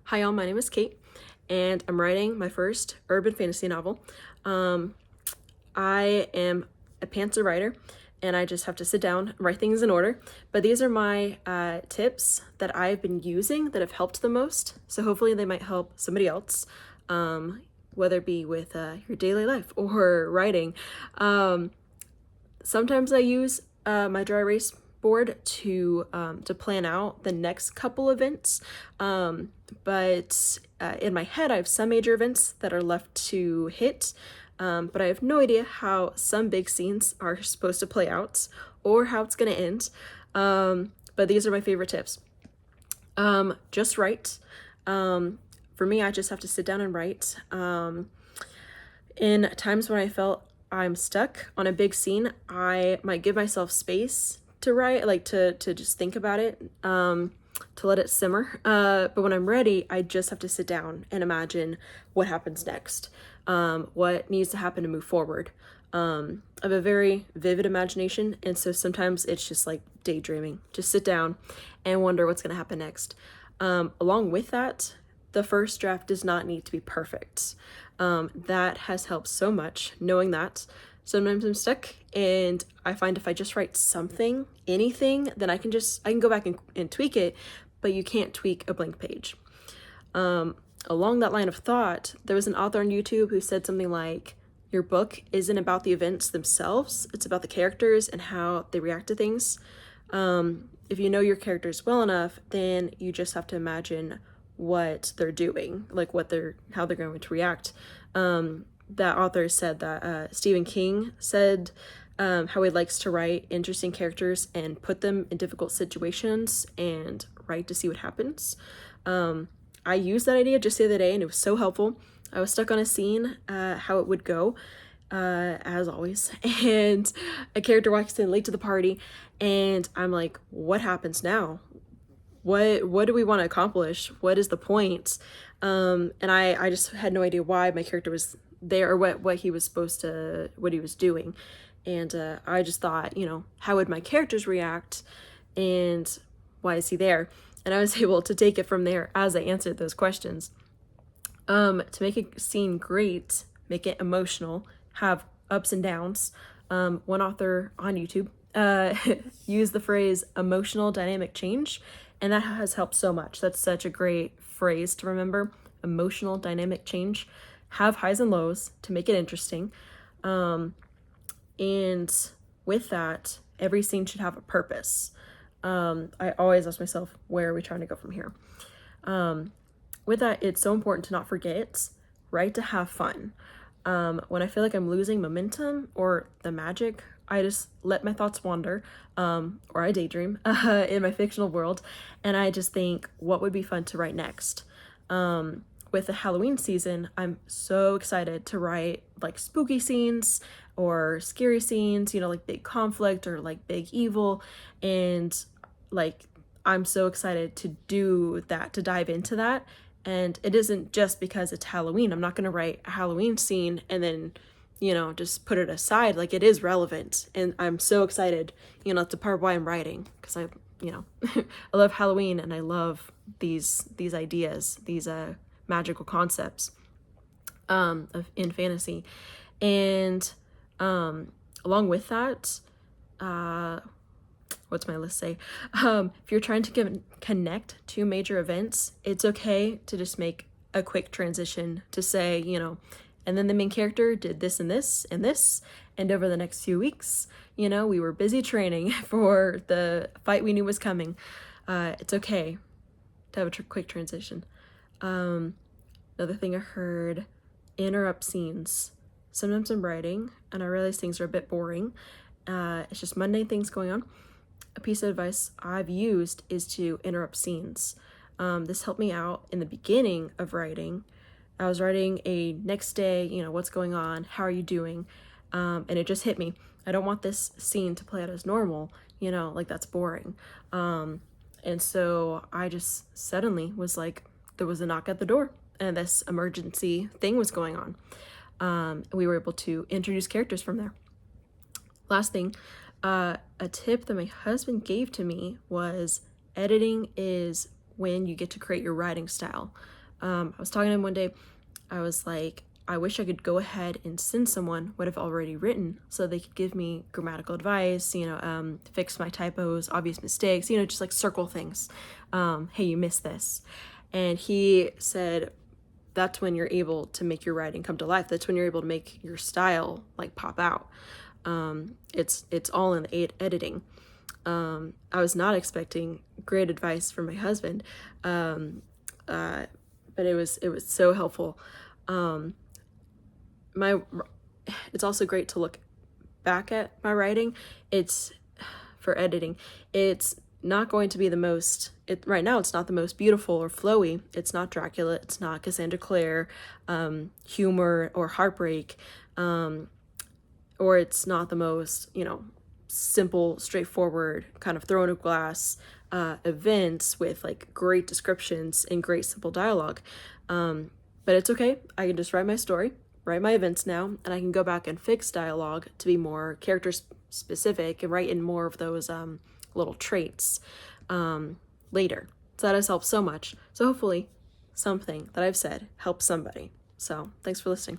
Hi all, my name is Kate, and I'm writing my first urban fantasy novel. I am a pantser writer, and I just have to sit down and write things in order. But these are my tips that I've been using that have helped the most. So hopefully they might help somebody else, whether it be with your daily life or writing. Sometimes I use my dry erase board to plan out the next couple events, but in my head I have some major events that are left to hit, but I have no idea how some big scenes are supposed to play out or how it's going to end. But these are my favorite tips. Just write. For me, I just have to sit down and write. In times when I felt I'm stuck on a big scene, I might give myself space to write, like to just think about it, to let it simmer. But when I'm ready, I just have to sit down and imagine what happens next, what needs to happen to move forward. I have a very vivid imagination, and so sometimes it's just like daydreaming. Just sit down and wonder what's going to happen next. Along with that, the first draft does not need to be perfect. That has helped so much, knowing that. Sometimes I'm stuck, and I find if I just write something, anything, then I can go back and tweak it, but you can't tweak a blank page. Along that line of thought, there was an author on YouTube who said something like, your book isn't about the events themselves, it's about the characters and how they react to things. If you know your characters well enough, then you just have to imagine what they're doing, like how they're going to react. That author said that Stephen King said how he likes to write interesting characters and put them in difficult situations and write to see what happens. I used that idea just the other day, and it was so helpful. I was stuck on a scene, how it would go, as always, and a character walks in late to the party, and I'm like, what happens now? What do we want to accomplish? What is the point? And I just had no idea why my character was there, or what he was what he was doing. And I just thought, how would my characters react, and why is he there? And I was able to take it from there as I answered those questions. To make a scene great, make it emotional, have ups and downs. One author on YouTube used the phrase emotional dynamic change, and that has helped so much. That's such a great phrase to remember. Emotional dynamic change. Have highs and lows to make it interesting. And with that, every scene should have a purpose. I always ask myself, where are we trying to go from here? With that, it's so important to not forget, right, to have fun. When I feel like I'm losing momentum or the magic, I just let my thoughts wander, or I daydream in my fictional world, and I just think, what would be fun to write next? With the Halloween season, I'm so excited to write like spooky scenes or scary scenes, like big conflict or like big evil, and like I'm so excited to do that, to dive into that. And it isn't just because it's Halloween. I'm not going to write a Halloween scene and then, just put it aside. Like, it is relevant. And I'm so excited, that's a part of why I'm writing. Because I love Halloween, and I love these ideas, these magical concepts in fantasy. And along with that, what's my list say? If you're trying to connect two major events, it's okay to just make a quick transition to say, and then the main character did this and this and this, and over the next few weeks, we were busy training for the fight we knew was coming. It's okay to have a quick transition. Another thing I heard, interrupt scenes. Sometimes I'm writing and I realize things are a bit boring. It's just mundane things going on. A piece of advice I've used is to interrupt scenes. This helped me out in the beginning of writing. I was writing a next day, what's going on? How are you doing? And it just hit me. I don't want this scene to play out as normal, like that's boring. And so I just suddenly was like, there was a knock at the door and this emergency thing was going on. We were able to introduce characters from there. Last thing, a tip that my husband gave to me was editing is when you get to create your writing style. I was talking to him one day. I was like, I wish I could go ahead and send someone what I've already written so they could give me grammatical advice, fix my typos, obvious mistakes, just like circle things. Hey, you missed this. And he said, that's when you're able to make your writing come to life. That's when you're able to make your style like pop out. It's all in the editing. I was not expecting great advice from my husband, but it was so helpful. It's also great to look back at my writing. It's for editing. It's not going to be the most, right now it's not the most beautiful or flowy. It's not Dracula, it's not Cassandra Clare, humor or heartbreak, or it's not the most, simple, straightforward, kind of throw in a glass events with like great descriptions and great simple dialogue. But it's okay. I can just write my story, write my events now, and I can go back and fix dialogue to be more character specific and write in more of those little traits later. So that has helped so much. So hopefully something that I've said helps somebody. So thanks for listening.